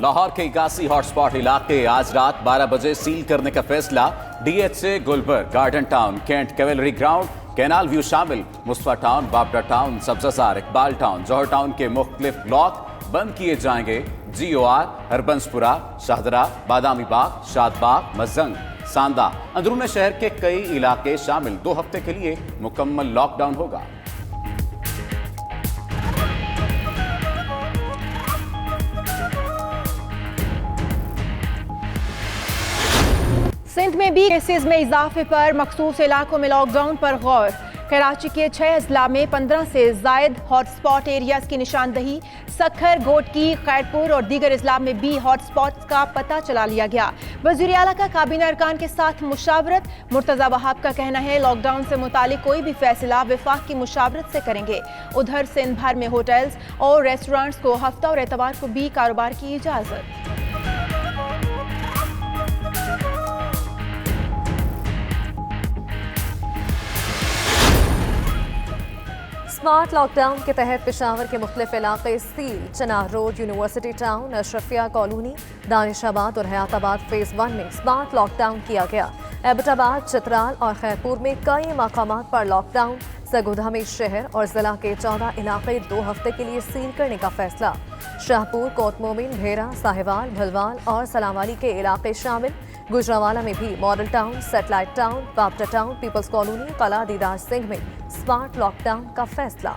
लाहौर के 81 हॉटस्पॉट इलाके आज रात 12 बजे सील करने का फैसला। डीएच से Gulberg, garden town, cantt cavalry ground, canal view शामिल। Mustafa town, Babra town, Sabzazar, Iqbal town, Johar town के मुख्तलिफ ब्लॉक बंद किए जाएंगे। GOR, हरबंसपुरा, शाहदरा, बादामी बाग, शादबाग, मजंग, सांदा, अंदरून शहर के कई इलाके शामिल 2 हफ्ते के लिए मुकम्मल लॉकडाउन होगा। सिंध में भी केसेस में इजाफे पर मखसूस इलाकों में लॉकडाउन पर गौर। कराची के 6 अजला में 15 से जायद हॉटस्पॉट एरियाज की निशानदही। सखर, गोटकी, खैरपुर और दीगर अजला में भी हॉटस्पॉट्स का पता चला लिया गया। वज़ीर आला का काबीना अरकान के साथ मुशावरत। मुर्तज़ा वहाब का कहना है लॉकडाउन से मुतालिक कोई भी फैसला वफाक की मुशावरत से करेंगे। उधर सिंध भर में होटल्स और रेस्टोरेंट्स को हफ्ता और एतवार को भी कारोबार की इजाज़त। स्मार्ट लॉकडाउन के तहत पेशावर के मुख्तलिफ इलाके सील। Chinar road, university town, Ashrafia colony, Danishabad और हयाताबाद फेज 1 में स्मार्ट लॉकडाउन किया गया। एबटाबाद, चित्राल और खैरपुर में कई मकामात पर लॉकडाउन। सरगोधा में शहर और जिला के 14 इलाके 2 हफ्ते के लिए सील करने का फैसला। शाहपुर, कोटमोमिन, भेरा, साहिवाल, भलवाल और सलामवाली के इलाके शामिल। गुजरावाला में भी model town, satellite town, Babra town, peoples colony, Qila Didar Singh में स्मार्ट लॉकडाउन का फैसला।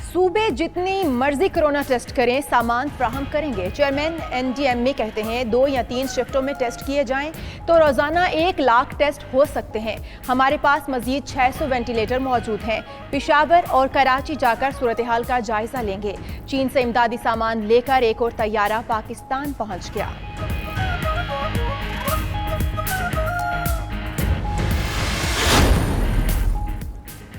सूबे जितनी मर्जी कोरोना टेस्ट करें, सामान फ्राहम करेंगे। चेयरमैन NDMA कहते हैं 2 या 3 शिफ्टों में टेस्ट किए जाएं तो रोजाना 1 लाख टेस्ट हो सकते हैं। हमारे पास मजीद 600 वेंटिलेटर मौजूद हैं। पेशावर और कराची जाकर सूरत हाल का जायजा लेंगे। चीन से इमदादी सामान लेकर एक और तैयारा पाकिस्तान पहुंच गया।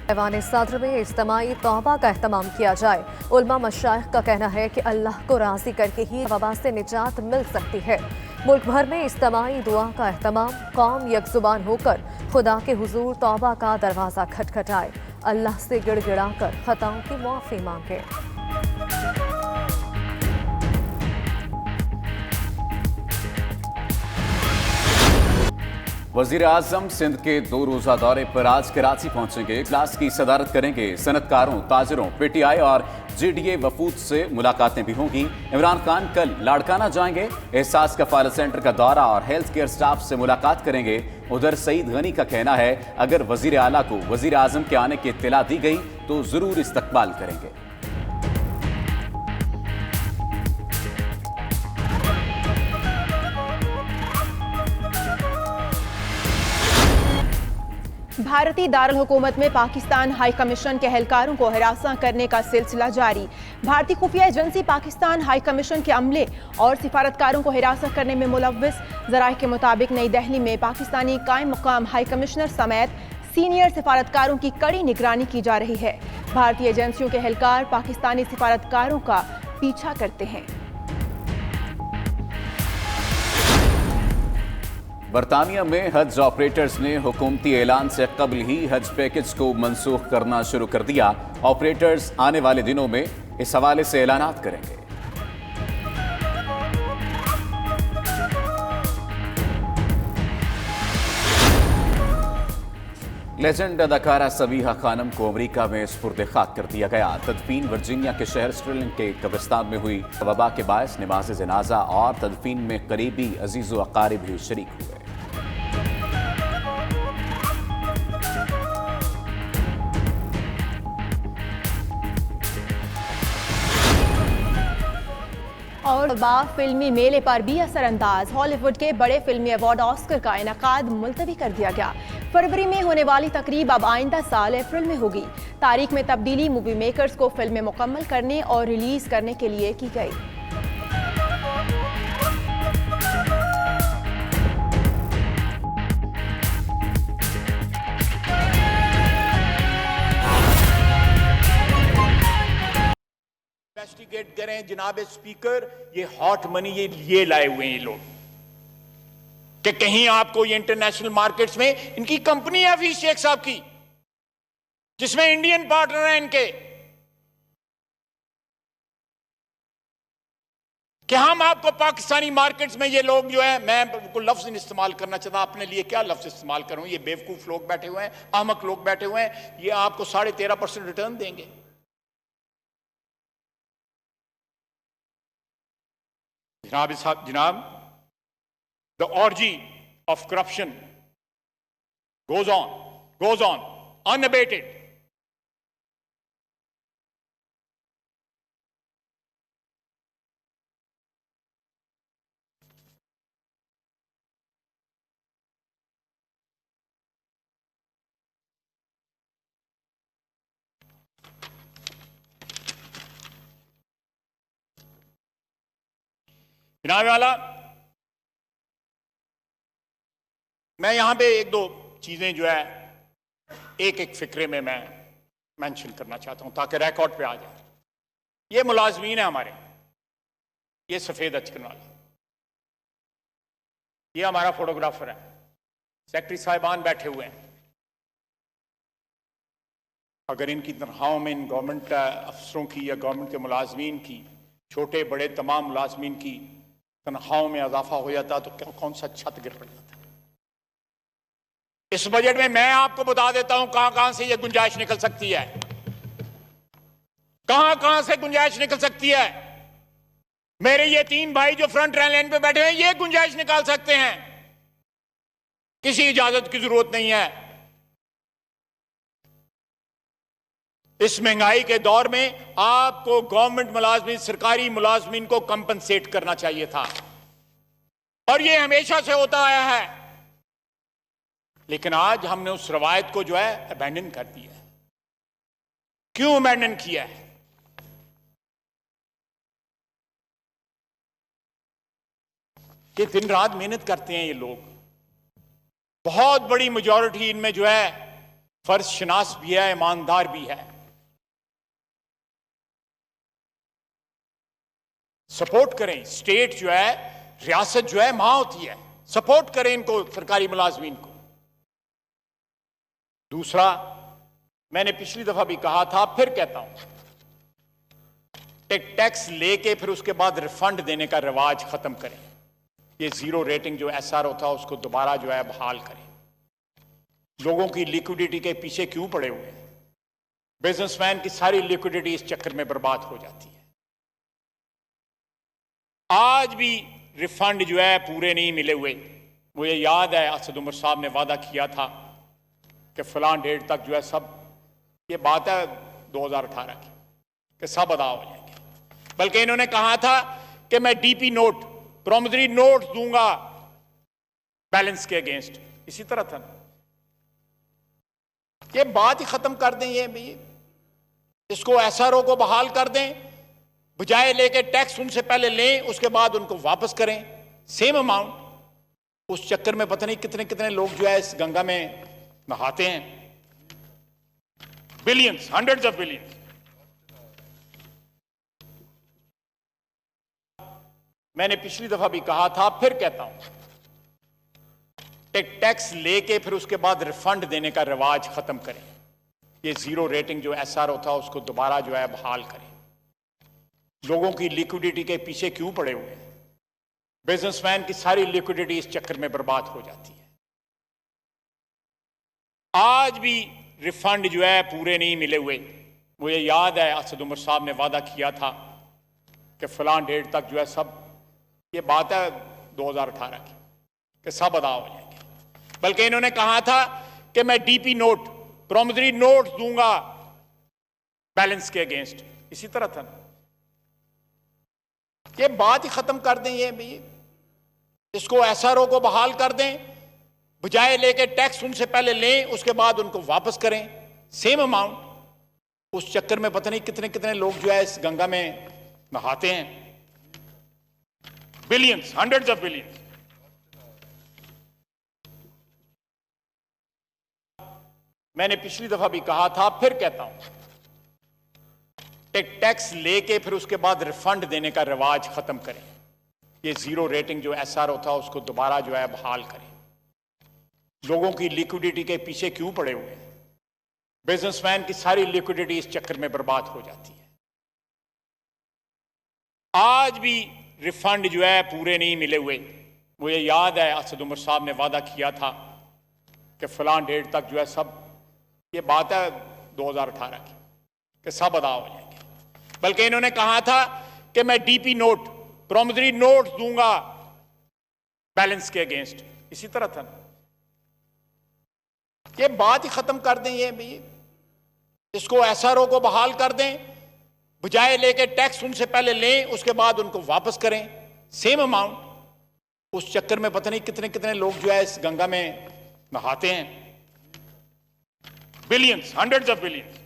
ऐवान सदर में इज्तिमाई तौबा का एहतमाम किया जाए। उलमा मशाइख का कहना है कि अल्लाह को राजी करके ही वबा से निजात मिल सकती है। मुल्क भर में इज्तिमाई दुआ का एहतमाम। कौम यकजुबान होकर खुदा के हुजूर तौबा का दरवाज़ा खटखटाए। अल्लाह से गिड़गिड़ा कर खताओं की माफ़ी मांगे। वज़ीर आज़म सिंध के 2 रोज़ा दौरे पर आज कराची पहुंचेंगे। इजलास की सदारत करेंगे। सनतकारों, ताजरों, PTI और GDA वफूद से मुलाकातें भी होंगी। इमरान खान कल लाड़काना जाएंगे। एहसास कफालत सेंटर का दौरा और हेल्थ केयर स्टाफ से मुलाकात करेंगे। उधर सईद गनी का कहना है अगर वज़ीर आला को वज़ीर आज़म के आने की इत्तला दी गई तो जरूर इस्तकबाल करेंगे। भारतीय दारुल हुकूमत में पाकिस्तान हाई कमीशन के एहलकारों को हिरासत करने का सिलसिला जारी। भारतीय खुफिया एजेंसी पाकिस्तान हाई कमीशन के अमले और सिफारतकारों को हिरासत करने में मुलव्विस। ज़राए के मुताबिक नई दिल्ली में पाकिस्तानी कायम मकाम हाई कमिश्नर समेत सीनियर सिफारतकारों की कड़ी निगरानी की जा रही है। भारतीय एजेंसियों के एहलकार पाकिस्तानी सिफारतकारों का पीछा करते हैं। बरतानिया में हज ऑपरेटर्स ने हुकूमती ऐलान से कबल ही हज पैकेज को मनसूख करना शुरू कर दिया। ऑपरेटर्स आने वाले दिनों में इस हवाले से ऐलानात करेंगे। लेजेंड अदाकारा सबीहा खानम को अमेरिका में सुपुर्द खाक कर दिया गया। तदफीन वर्जीनिया के शहर स्टर्लिंग के कब्रिस्तान में हुई। वबा के बायस नमाज जनाजा और तदफीन में करीबी अजीज़ व अकारिब भी शरीक हुए। और फिल्मी मेले पर भी असरअंदाज। हॉलीवुड के बड़े फिल्मी अवार्ड ऑस्कर का इनेकाद मुलतवी कर दिया गया। फरवरी में होने वाली तकरीब अब आइंदा साल अप्रैल में होगी। तारीख में तब्दीली मूवी मेकर्स को फिल्में मुकम्मल करने और रिलीज करने के लिए की गई। इन्वेस्टिगेट करें जनाब स्पीकर, ये हॉट मनी ये लाए हुए हैं ये लोग कि कहीं आपको ये इंटरनेशनल मार्केट्स में इनकी कंपनी है अफीस शेख साहब की, जिसमें इंडियन पार्टनर हैं इनके, कि हम आपको पाकिस्तानी मार्केट्स में ये लोग जो है, मैं कोई लफ्ज नहीं इस्तेमाल करना चाहता, अपने लिए क्या लफ्ज इस्तेमाल करूं, ये बेवकूफ लोग बैठे हुए हैं, अहमक लोग बैठे हुए हैं, ये आपको 13.5% रिटर्न देंगे। जनाब, the orgy of corruption goes on unabated. जनाब वाला, मैं यहां पे एक दो चीजें जो है एक एक फिक्रे में मैं मेंशन करना चाहता हूं ताकि रिकॉर्ड पे आ जाए। ये मुलाजमीन है हमारे, ये सफेद अचकन वाले, ये हमारा फोटोग्राफर है, सेक्रेटरी साहिबान बैठे हुए हैं। अगर इनकी तनख्वाहों में इन गवर्नमेंट अफसरों की या गवर्नमेंट के मुलाजमीन की, छोटे बड़े तमाम मुलाजमीन की तनख्वाहों में इजाफा हो जाता तो कौन सा छत गिर पड़ जाता। इस बजट में मैं आपको बता देता हूं कहां कहां से यह गुंजाइश निकल सकती है, कहां कहां से गुंजाइश निकल सकती है। मेरे ये तीन भाई जो फ्रंट लाइन पे बैठे हैं, ये गुंजाइश निकाल सकते हैं, किसी इजाजत की जरूरत नहीं है। इस महंगाई के दौर में आपको गवर्नमेंट मुलाजमीन, सरकारी मुलाजमीन को कंपनसेट करना चाहिए था, और ये हमेशा से होता आया है। लेकिन आज हमने उस रवायत को जो है अबैंडन कर दिया है। क्यों अबैंडन किया है? कि दिन रात मेहनत करते हैं ये लोग, बहुत बड़ी मेजॉरिटी इनमें जो है फर्ज शनास भी है, ईमानदार भी है। सपोर्ट करें, स्टेट जो है, रियासत जो है मां होती है, सपोर्ट करें इनको, सरकारी मुलाजमीन को। दूसरा, मैंने पिछली दफा भी कहा था, फिर कहता हूं, टैक्स लेके फिर उसके बाद रिफंड देने का रिवाज खत्म करें। ये जीरो रेटिंग जो SRO था उसको दोबारा जो है बहाल करें। लोगों की लिक्विडिटी के पीछे क्यों पड़े हुए हैं? बिजनेसमैन की सारी लिक्विडिटी इस चक्कर में बर्बाद हो जाती है। आज भी रिफंड जो है पूरे नहीं मिले हुए। मुझे याद है असद उमर साहब ने वादा किया था कि फलां डेट तक जो है सब, ये बात है 2018 की, कि सब अदा हो जाएंगे। बल्कि इन्होंने कहा था कि मैं DP नोट, प्रॉमिसरी नोट दूंगा बैलेंस के अगेंस्ट। इसी तरह था ना, ये बात ही खत्म कर दें। ये इसको SRO को बहाल कर दें, बजाय लेके टैक्स उनसे पहले लें, उसके बाद उनको वापस करें सेम अमाउंट। उस चक्कर में पता नहीं कितने कितने लोग जो है इस गंगा में नहाते हैं, बिलियंस, हंड्रेड्स ऑफ बिलियंस। मैंने पिछली दफा भी कहा था, फिर कहता हूं, टैक्स लेके फिर उसके बाद रिफंड देने का रिवाज खत्म करें। ये जीरो रेटिंग जो SRO था उसको दोबारा जो है बहाल करें। लोगों की लिक्विडिटी के पीछे क्यों पड़े हुए हैं? बिजनेसमैन की सारी लिक्विडिटी इस चक्कर में बर्बाद हो जाती है। आज भी रिफंड जो है पूरे नहीं मिले हुए। मुझे याद है असद उमर साहब ने वादा किया था कि फलां डेट तक जो है सब, ये बात है 2018 की, कि सब अदा हो जाएंगे। बल्कि इन्होंने कहा था कि मैं DP नोट, प्रॉमिसरी नोट दूंगा बैलेंस के अगेंस्ट। इसी तरह था ना, ये बात ही खत्म कर दें। ये इसको SRO को बहाल कर दें, बजाय लेके टैक्स उनसे पहले लें, उसके बाद उनको वापस करें सेम अमाउंट। उस चक्कर में पता नहीं कितने कितने लोग जो है इस गंगा में नहाते हैं, बिलियंस, हंड्रेड्स ऑफ बिलियंस। मैंने पिछली दफा भी कहा था, फिर कहता हूं, टैक्स लेके फिर उसके बाद रिफंड देने का रिवाज खत्म करें। ये जीरो रेटिंग जो SRO था उसको दोबारा जो है बहाल करें। लोगों की लिक्विडिटी के पीछे क्यों पड़े हुए हैं? बिजनेसमैन की सारी लिक्विडिटी इस चक्कर में बर्बाद हो जाती है। आज भी रिफंड जो है पूरे नहीं मिले हुए। मुझे याद है असद उमर साहब ने वादा किया था कि फलां डेट तक जो है सब, ये बात है 2018 की, कि सब अदा हो जाएंगे। बल्कि इन्होंने कहा था कि मैं डीपी नोट, प्रॉमिसरी नोट दूंगा बैलेंस के अगेंस्ट। इसी तरह था ना, ये बात ही खत्म कर दें। ये भी इसको एसआरओ को बहाल कर दें, बजाय लेके टैक्स उनसे पहले लें, उसके बाद उनको वापस करें सेम अमाउंट। उस चक्कर में पता नहीं कितने कितने लोग जो है इस गंगा में नहाते हैं। Billions, hundreds of billions.